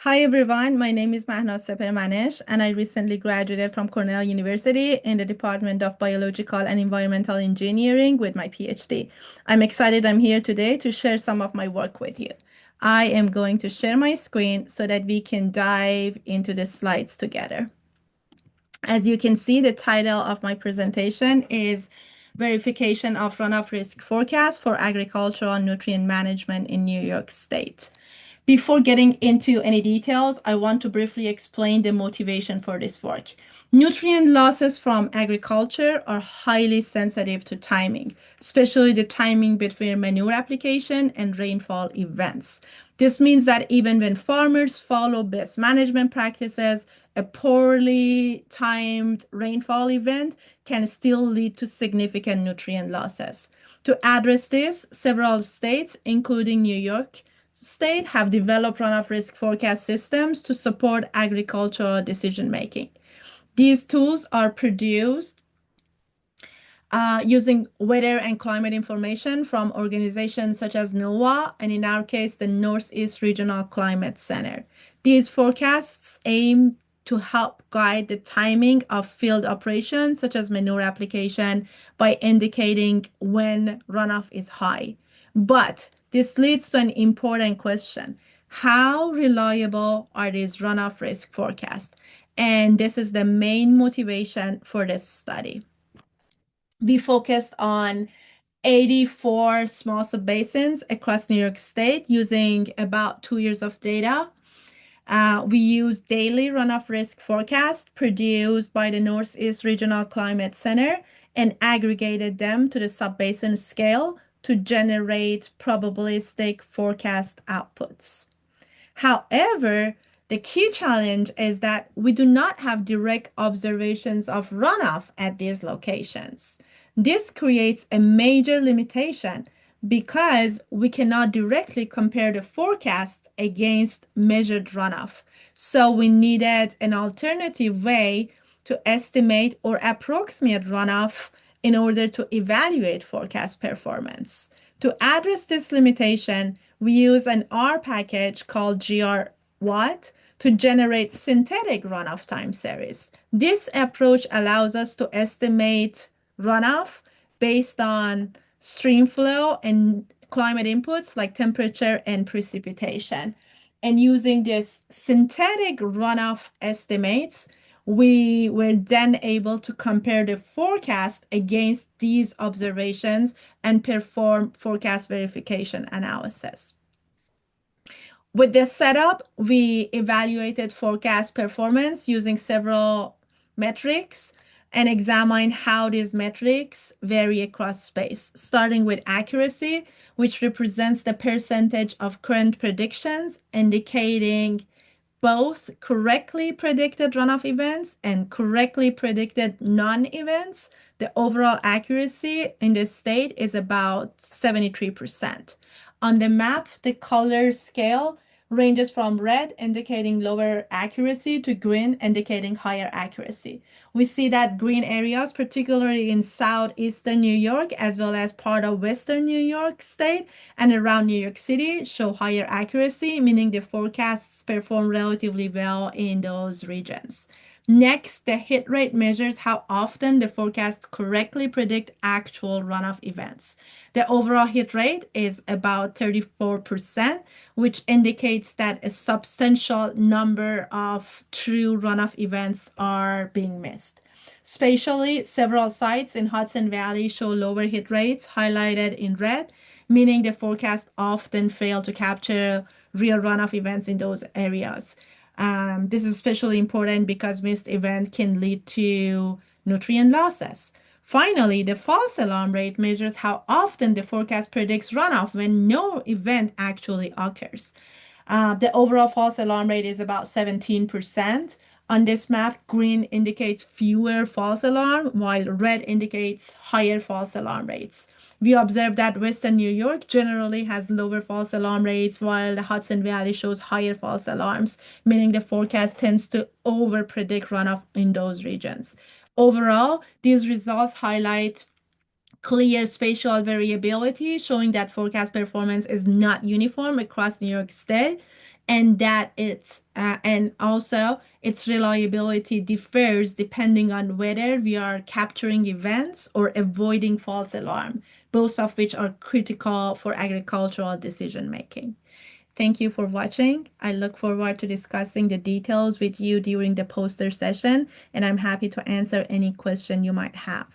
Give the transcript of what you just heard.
Hi everyone, my name is Mahnaz Sepehrmanesh and I recently graduated from Cornell University in the Department of Biological and Environmental Engineering with my PhD. I'm excited I'm here today to share some of my work with you. I am going to share my screen so that we can dive into the slides together. As you can see, the title of my presentation is Verification of Runoff Risk Forecast for Agricultural Nutrient Management in New York State. Before getting into any details, I want to briefly explain the motivation for this work. Nutrient losses from agriculture are highly sensitive to timing, especially the timing between manure application and rainfall events. This means that even when farmers follow best management practices, a poorly timed rainfall event can still lead to significant nutrient losses. To address this, several states, including New York, State have developed runoff risk forecast systems to support agricultural decision making. These tools are produced using weather and climate information from organizations such as NOAA and in our case, the Northeast Regional Climate Center. These forecasts aim to help guide the timing of field operations such as manure application by indicating when runoff is high. But this leads to an important question. How reliable are these runoff risk forecasts? And this is the main motivation for this study. We focused on 84 small subbasins across New York State using about 2 years of data. We used daily runoff risk forecast produced by the Northeast Regional Climate Center and aggregated them to the subbasin scale to generate probabilistic forecast outputs. However, the key challenge is that we do not have direct observations of runoff at these locations. This creates a major limitation because we cannot directly compare the forecast against measured runoff. So we needed an alternative way to estimate or approximate runoff in order to evaluate forecast performance. To address this limitation, we use an R package called grwatt to generate synthetic runoff time series. This approach allows us to estimate runoff based on stream flow and climate inputs like temperature and precipitation. And using this synthetic runoff estimates, we were then able to compare the forecast against these observations and perform forecast verification analysis. With this setup, we evaluated forecast performance using several metrics and examined how these metrics vary across space, starting with accuracy, which represents the percentage of current predictions, indicating both correctly predicted runoff events and correctly predicted non-events. The overall accuracy in the state is about 73%. On the map, the color scale ranges from red, indicating lower accuracy, to green, indicating higher accuracy. We see that green areas, particularly in southeastern New York, as well as part of western New York State and around New York City, show higher accuracy, meaning the forecasts perform relatively well in those regions. Next, the hit rate measures how often the forecasts correctly predict actual runoff events. The overall hit rate is about 34%, which indicates that a substantial number of true runoff events are being missed. Spatially, several sites in Hudson Valley show lower hit rates, highlighted in red, meaning the forecast often fail to capture real runoff events in those areas. This is especially important because missed event can lead to nutrient losses. Finally, the false alarm rate measures how often the forecast predicts runoff when no event actually occurs. The overall false alarm rate is about 17%. On this map, green indicates fewer false alarm, while red indicates higher false alarm rates. We observe that Western New York generally has lower false alarm rates, while the Hudson Valley shows higher false alarms, meaning the forecast tends to over-predict runoff in those regions. Overall, these results highlight clear spatial variability, showing that forecast performance is not uniform across New York State. and that and also its reliability differs depending on whether we are capturing events or avoiding false alarm, both of which are critical for agricultural decision making. Thank you for watching. I look forward to discussing the details with you during the poster session, and I'm happy to answer any question you might have.